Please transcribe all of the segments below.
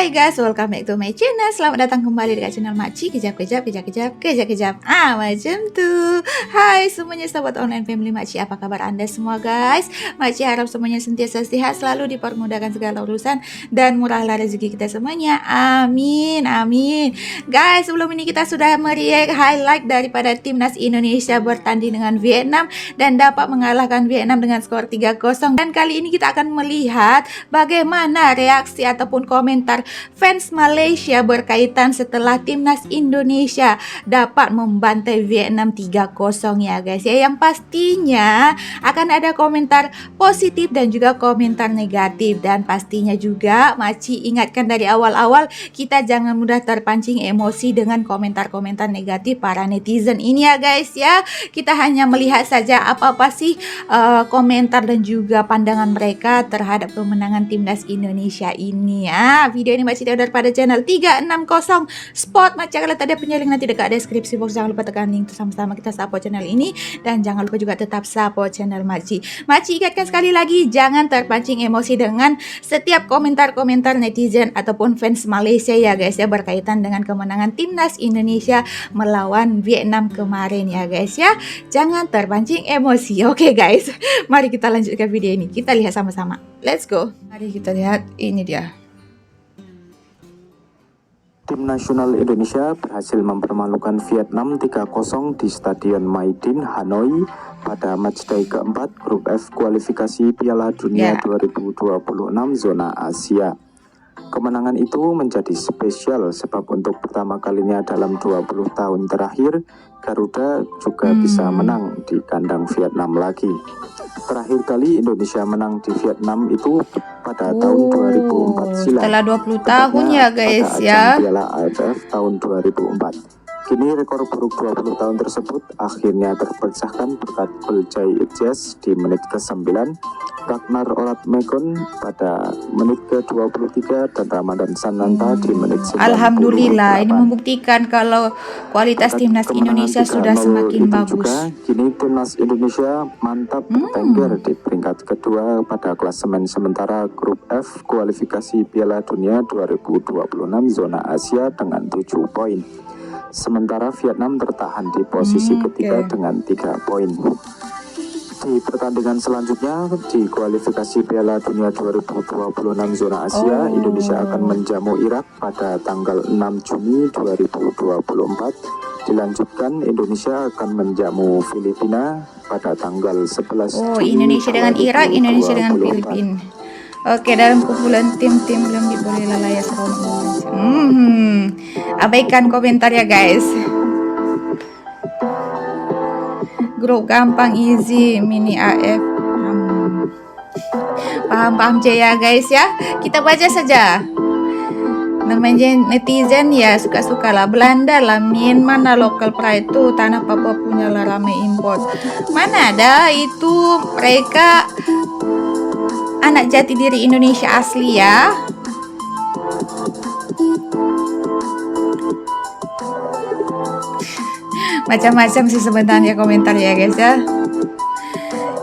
Hai guys, welcome back to my channel. Selamat datang kembali dekat channel Makcik. Kejap. Macam tuh. Hai semuanya sahabat online family Makcik. Apa kabar anda semua guys? Makcik harap semuanya sentiasa sehat, selalu dipermudahkan segala urusan dan murahlah rezeki kita semuanya. Amin. Guys, sebelum ini kita sudah meriak highlight daripada timnas Indonesia bertanding dengan Vietnam dan dapat mengalahkan Vietnam dengan skor 3-0. Dan kali ini kita akan melihat bagaimana reaksi ataupun komentar fans Malaysia berkaitan setelah timnas Indonesia dapat membantai Vietnam 3-0 ya guys ya. Yang pastinya akan ada komentar positif dan juga komentar negatif, dan pastinya juga Makcik ingatkan dari awal-awal kita jangan mudah terpancing emosi dengan komentar-komentar negatif para netizen ini ya guys ya. Kita hanya melihat saja apa-apa sih komentar dan juga pandangan mereka terhadap kemenangan timnas Indonesia ini ya. Video ini Makcik download pada channel 360 Sport. Makcik akan letak dia punya link nanti dekat deskripsi box. Jangan lupa tekan link sama-sama kita support channel ini, dan jangan lupa juga tetap support channel Makcik. Makcik ingatkan sekali lagi, jangan terpancing emosi dengan setiap komentar-komentar netizen ataupun fans Malaysia ya guys ya, berkaitan dengan kemenangan timnas Indonesia melawan Vietnam kemarin ya guys ya. Jangan terpancing emosi. Oke guys, mari kita lanjutkan video ini. Kita lihat sama-sama. Let's go. Mari kita lihat, ini dia. Tim nasional Indonesia berhasil mempermalukan Vietnam 3-0 di Stadion Maidin, Hanoi pada matchday keempat Grup F kualifikasi Piala Dunia 2026 zona Asia. Kemenangan itu menjadi spesial sebab untuk pertama kalinya dalam 20 tahun terakhir Garuda juga bisa menang di kandang Vietnam lagi. Terakhir kali Indonesia menang di Vietnam itu pada tahun 2004 silam. Setelah 20 tahun ya guys ya. Piala AFF tahun 2004. Kini rekor buruk 20 tahun tersebut akhirnya terpecahkan berkat gol Jai Ijaz di menit ke-9, Ragnar Oratmekon pada menit ke-23 dan Ramadan Sananta di menit 98. Alhamdulillah, ini membuktikan kalau kualitas timnas Indonesia sudah semakin bagus. Juga, kini timnas Indonesia mantap bertengger di peringkat kedua pada klasemen sementara Grup F kualifikasi Piala Dunia 2026 zona Asia dengan 7 poin. Sementara Vietnam tertahan di posisi ketiga dengan 3 poin. Di pertandingan selanjutnya di kualifikasi Piala Dunia 2026 zona Asia, Indonesia akan menjamu Irak pada tanggal 6 Juni 2024. Dilanjutkan Indonesia akan menjamu Filipina pada tanggal 11 Juni. Indonesia dengan Irak, Indonesia dengan Filipina. Oke, dalam kumpulan tim-tim belum diboleh layas abaikan komentar ya guys. Grup gampang, easy, mini AF. Paham C ya guys ya. Kita baca saja. Namanya netizen ya suka-suka lah. Belanda lah, Myanmar lah, local pride itu tanah Papua punya lah, ramai import. Mana ada itu, mereka anak jati diri Indonesia asli ya. Macam-macam sih sebenarnya komentar ya guys ya.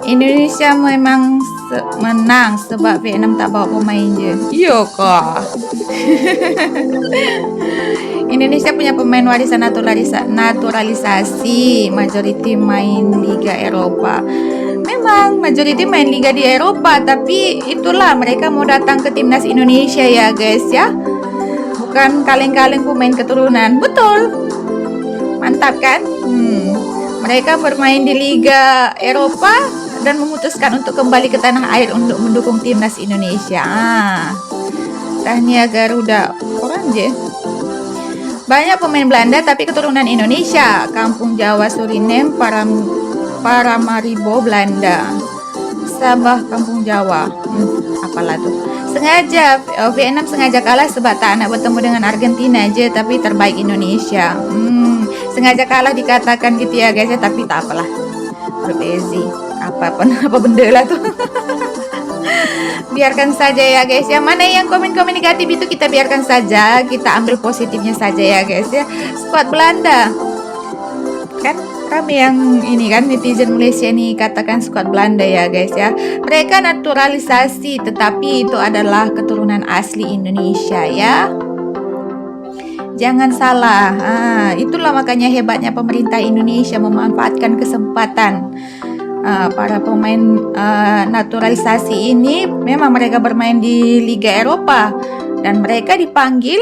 Indonesia memang menang sebab Vietnam tak bawa pemain je. Iya kah? Indonesia punya pemain warisan naturalisasi, majority main Liga Eropa. Memang majority main liga di Eropa, tapi itulah mereka mau datang ke timnas Indonesia ya guys ya. Bukan kaleng-kaleng pemain keturunan. Betul. Mantap kan? Mereka bermain di Liga Eropa dan memutuskan untuk kembali ke tanah air untuk mendukung timnas Indonesia. Tahniah Garuda. Orang je. Banyak pemain Belanda tapi keturunan Indonesia. Kampung Jawa Suriname, Paramaribo Belanda, Sabah Kampung Jawa. Apalah tuh. Sengaja Vietnam sengaja kalah sebab tak nak bertemu dengan Argentina aja, tapi terbaik Indonesia. Sengaja kalah dikatakan gitu ya guys ya, tapi tak apalah. Berbezi. Apa benda lah tuh. Biarkan saja ya guys ya. Mana yang komen-komen negatif itu kita biarkan saja, kita ambil positifnya saja ya guys ya. Squad Belanda kan Rame yang ini kan netizen Malaysia nih katakan skuad Belanda ya guys ya. Mereka naturalisasi tetapi itu adalah keturunan asli Indonesia ya. Jangan salah. Itulah makanya hebatnya pemerintah Indonesia memanfaatkan kesempatan para pemain naturalisasi ini. Memang mereka bermain di Liga Eropa dan mereka dipanggil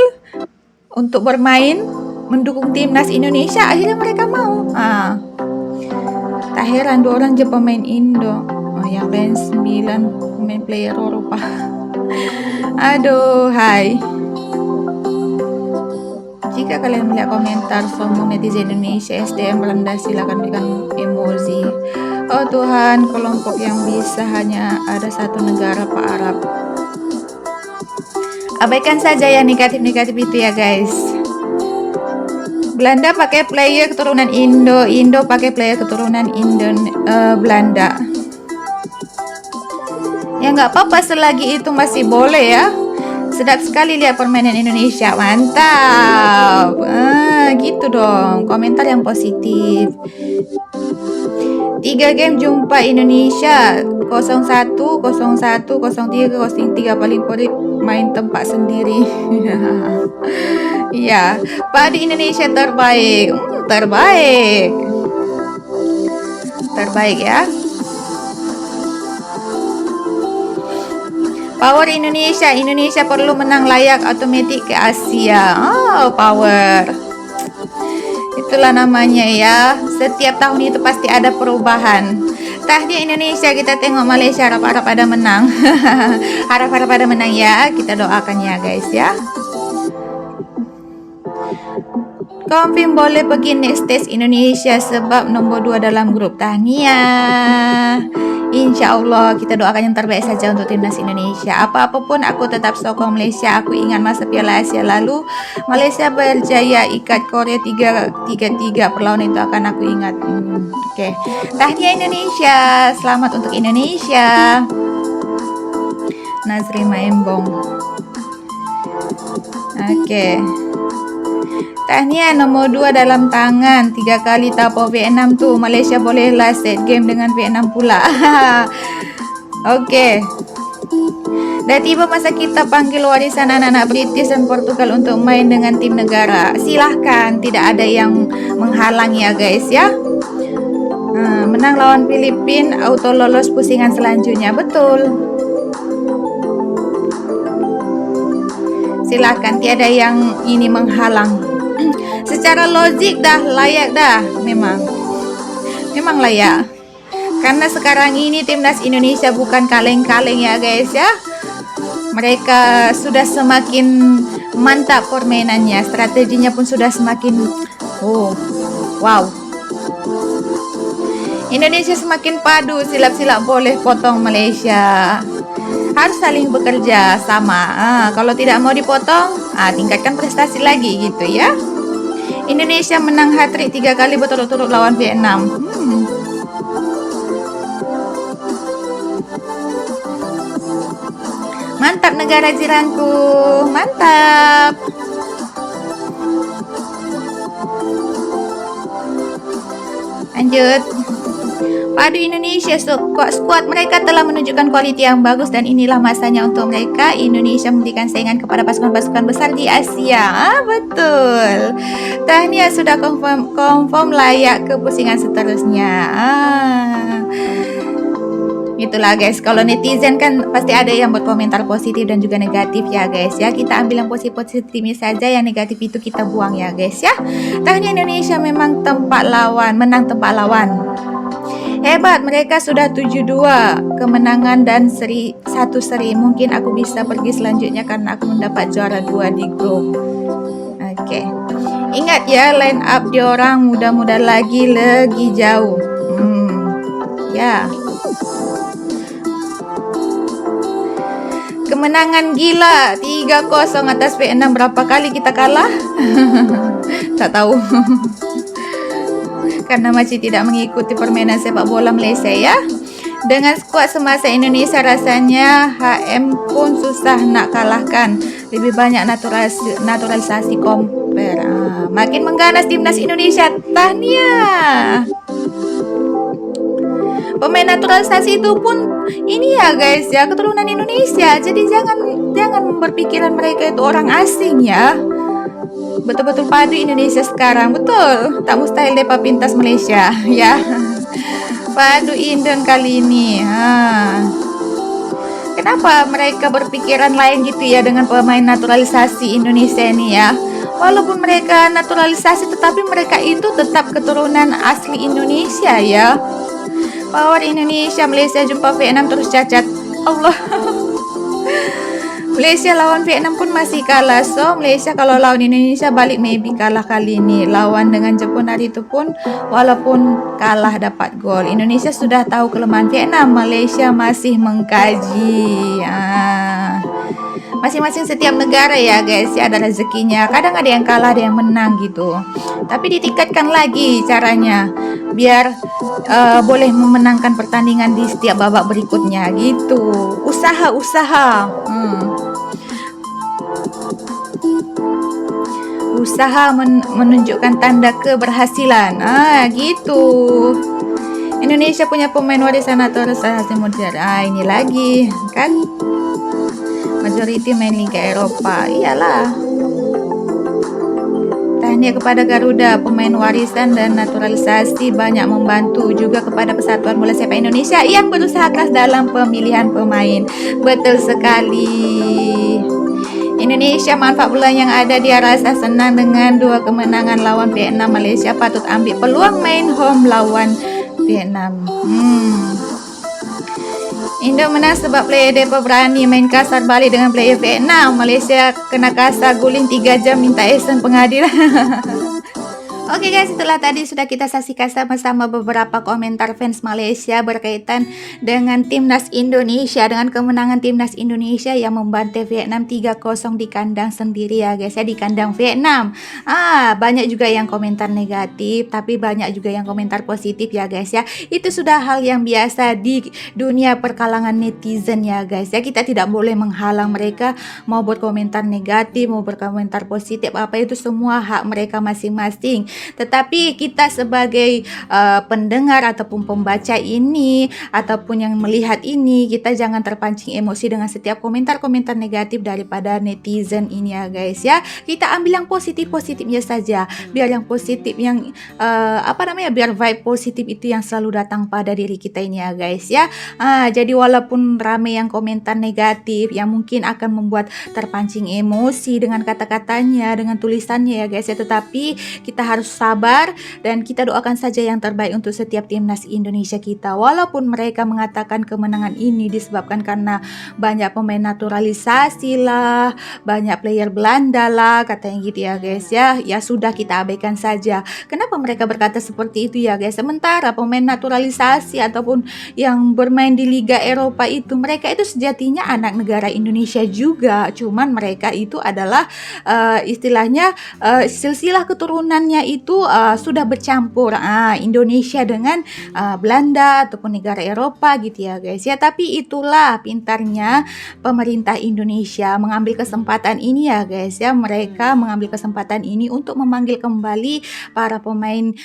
untuk bermain mendukung timnas Indonesia, akhirnya mereka mau. Tak heran 2 orang je pemain Indo, yang lain 9 pemain player Eropa. Aduh, hai. Jika kalian melihat komentar sombong netizen Indonesia SDM rendah, silakan berikan emoji. Oh Tuhan, kelompok yang bisa hanya ada satu negara, Pak Arab. Abaikan saja yang negatif-negatif itu ya guys. Belanda pakai player keturunan Indo, Indo pakai player keturunan Belanda. Ya nggak apa-apa selagi itu masih boleh ya. Sedap sekali lihat permainan Indonesia, mantap. Gitu dong, komentar yang positif. 3 game jumpa Indonesia 01, 01, 03, 03 paling pelik main tempat sendiri. Iya, padi Indonesia terbaik. Terbaik ya. Power Indonesia, Indonesia perlu menang layak otomatis ke Asia. Oh, power. Itulah namanya ya. Setiap tahun itu pasti ada perubahan. Tahniah Indonesia, kita tengok Malaysia harap-harap ada menang. Harap-harap ada menang ya. Kita doakan ya guys ya. Confirm boleh pergi next stage Indonesia sebab nombor 2 dalam grup. Tahniah. Insya Allah kita doakan yang terbaik saja untuk timnas Indonesia. Apa-apapun aku tetap sokong Malaysia. Aku ingat masa Piala Asia lalu Malaysia berjaya ikat Korea 3-3 perlawanan itu akan aku ingat. Oke. Tahniah Indonesia. Selamat untuk Indonesia. Nazri Maembong. Oke. Tahniah nomor 2 dalam tangan. 3 kali tapo Vietnam tuh. Malaysia bolehlah set game dengan Vietnam pula. Oke. Dah tiba masa kita panggil warisan anak-anak British dan Portugal untuk main dengan tim negara. Silahkan, tidak ada yang menghalang ya guys ya. Menang lawan Filipina, auto lolos pusingan selanjutnya. Betul. Silahkan, tiada yang ini menghalang. Secara logik dah layak dah, memang layak. Karena sekarang ini timnas Indonesia bukan kaleng-kaleng ya guys ya. Mereka sudah semakin mantap permainannya, strateginya pun sudah semakin wow. Indonesia semakin padu, silap-silap boleh potong Malaysia. Harus saling bekerja sama. Kalau tidak mau dipotong, tingkatkan prestasi lagi gitu ya. Indonesia menang hat-trick 3 kali berturut-turut lawan Vietnam. Mantap negara jiranku, mantap. Lanjut. Padu Indonesia, skuad mereka telah menunjukkan kualiti yang bagus dan inilah masanya untuk mereka. Indonesia memberikan saingan kepada pasukan-pasukan besar di Asia. Betul. Tahniah sudah confirm layak ke pusingan seterusnya. Itulah guys, kalau netizen kan pasti ada yang berkomentar positif dan juga negatif ya guys ya. Kita ambil yang positifnya saja, yang negatif itu kita buang ya guys ya. Tahniah Indonesia memang menang tempat lawan. Hebat, mereka sudah 7-2 kemenangan dan 1 seri. Mungkin aku bisa pergi selanjutnya karena aku mendapat juara 2 di grup. Oke. Ingat ya, line up diorang muda-muda lagi jauh. Ya. Kemenangan gila 3-0 atas Vietnam. Berapa kali kita kalah? Tak tahu. Karena masih tidak mengikuti permainan sepak bola Malaysia ya. Dengan skuad semasa Indonesia rasanya HM pun susah nak kalahkan. Lebih banyak naturalisasi compare. Makin mengganas timnas Indonesia. Tahniah. Pemain naturalisasi itu pun ini ya guys ya, keturunan Indonesia. Jadi jangan berpikiran mereka itu orang asing ya. Betul-betul padu Indonesia sekarang. Betul. Tak mustahil Depa Pintas Malaysia ya. Padu Indon kali ini. Kenapa mereka berpikiran lain gitu ya dengan pemain naturalisasi Indonesia ini ya? Walaupun mereka naturalisasi, tetapi mereka itu tetap keturunan asli Indonesia ya. Power Indonesia, Malaysia jumpa Vietnam terus cacat. Allah. Malaysia lawan Vietnam pun masih kalah. So Malaysia kalau lawan Indonesia balik maybe kalah kali ini. Lawan dengan Jepun hari itu pun walaupun kalah dapat gol. Indonesia sudah tahu kelemahan Vietnam, Malaysia masih mengkaji. Masing-masing setiap negara ya guys ya ada rezekinya. Kadang ada yang kalah, ada yang menang gitu. Tapi ditingkatkan lagi caranya biar boleh memenangkan pertandingan di setiap babak berikutnya gitu. Usaha menunjukkan tanda keberhasilan. Gitu. Indonesia punya pemain warisan naturalisasi modern. Ini lagi kan majority main Liga Eropa. Iyalah. Tahniah kepada Garuda, pemain warisan dan naturalisasi banyak membantu juga kepada Persatuan Bola Sepak Indonesia yang berusaha keras dalam pemilihan pemain. Betul sekali. Indonesia manfaat bola yang ada, dia rasa senang dengan 2 kemenangan lawan Vietnam. Malaysia patut ambil peluang main home lawan Vietnam. Indo menang sebab player Depa berani main kasar balik dengan player Vietnam. Malaysia kena kasar guling 3 jam minta esen pengadilan. Oke guys, itulah tadi sudah kita saksikan sama-sama beberapa komentar fans Malaysia berkaitan dengan timnas Indonesia, dengan kemenangan timnas Indonesia yang membantai Vietnam 3-0 di kandang sendiri ya guys ya, di kandang Vietnam. Banyak juga yang komentar negatif, tapi banyak juga yang komentar positif ya guys ya. Itu sudah hal yang biasa di dunia perkalangan netizen ya guys ya. Kita tidak boleh menghalang mereka mau berkomentar negatif, mau berkomentar positif, apa itu semua hak mereka masing-masing. Tetapi kita sebagai pendengar ataupun pembaca ini ataupun yang melihat ini, kita jangan terpancing emosi dengan setiap komentar-komentar negatif daripada netizen ini ya guys ya. Kita ambil yang positif-positifnya saja, biar yang positif yang biar vibe positif itu yang selalu datang pada diri kita ini ya guys ya. Jadi walaupun ramai yang komentar negatif yang mungkin akan membuat terpancing emosi dengan kata-katanya, dengan tulisannya ya guys ya, tetapi kita harus sabar dan kita doakan saja yang terbaik untuk setiap timnas Indonesia kita. Walaupun mereka mengatakan kemenangan ini disebabkan karena banyak pemain naturalisasi lah, banyak player Belanda lah, katanya gitu ya guys ya. Ya sudah, kita abaikan saja. Kenapa mereka berkata seperti itu ya guys? Sementara pemain naturalisasi ataupun yang bermain di Liga Eropa itu, mereka itu sejatinya anak negara Indonesia juga. Cuman mereka itu adalah istilahnya silsilah keturunannya itu sudah bercampur Indonesia dengan Belanda ataupun negara Eropa gitu ya guys ya. Tapi itulah pintarnya pemerintah Indonesia mengambil kesempatan ini ya guys ya. Mereka mengambil kesempatan ini untuk memanggil kembali para pemain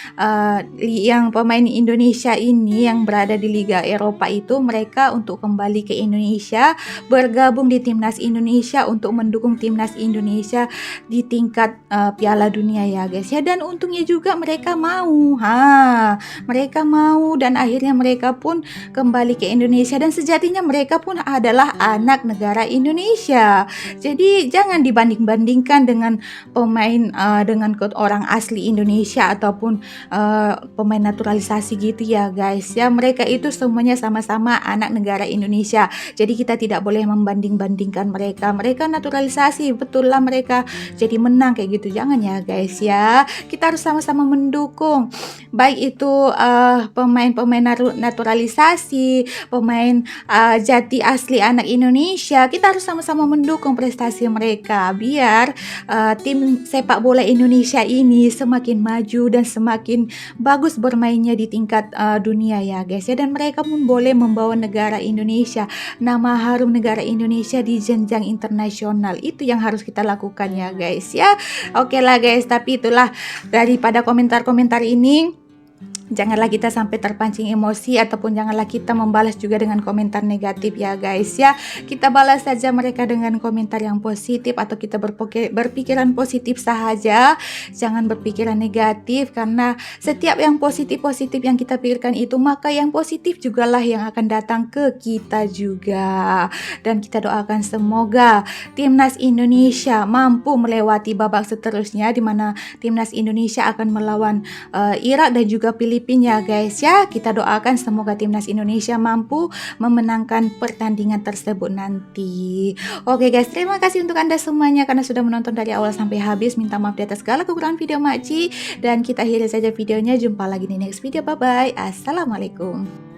pemain Indonesia ini yang berada di Liga Eropa itu, mereka untuk kembali ke Indonesia, bergabung di timnas Indonesia untuk mendukung timnas Indonesia di tingkat Piala Dunia ya guys ya. Dan untungnya juga mereka mau dan akhirnya mereka pun kembali ke Indonesia, dan sejatinya mereka pun adalah anak negara Indonesia. Jadi jangan dibanding-bandingkan dengan pemain dengan orang asli Indonesia ataupun pemain naturalisasi gitu ya guys ya. Mereka itu semuanya sama-sama anak negara Indonesia. Jadi kita tidak boleh membanding-bandingkan mereka naturalisasi, betul lah mereka jadi menang kayak gitu, jangan ya guys ya. Kita kita harus sama-sama mendukung, baik itu pemain-pemain naturalisasi, pemain jati asli anak Indonesia. Kita harus sama-sama mendukung prestasi mereka biar tim sepak bola Indonesia ini semakin maju dan semakin bagus bermainnya di tingkat dunia ya guys ya, dan mereka pun boleh membawa negara Indonesia, nama harum negara Indonesia di jenjang internasional. Itu yang harus kita lakukan ya guys ya. Oke lah guys, tapi itulah daripada komentar-komentar ini, janganlah kita sampai terpancing emosi ataupun janganlah kita membalas juga dengan komentar negatif ya guys ya. Kita balas saja mereka dengan komentar yang positif atau kita berpikiran positif saja. Jangan berpikiran negatif, karena setiap yang positif-positif yang kita pikirkan itu, maka yang positif jugalah yang akan datang ke kita juga. Dan kita doakan semoga timnas Indonesia mampu melewati babak seterusnya, di mana timnas Indonesia akan melawan Irak dan juga Filipina ya guys ya. Kita doakan semoga timnas Indonesia mampu memenangkan pertandingan tersebut nanti. Oke guys, terima kasih untuk Anda semuanya karena sudah menonton dari awal sampai habis. Minta maaf di atas segala kekurangan video makci, dan kita akhiri saja videonya. Jumpa lagi di next video. Bye bye. Assalamualaikum.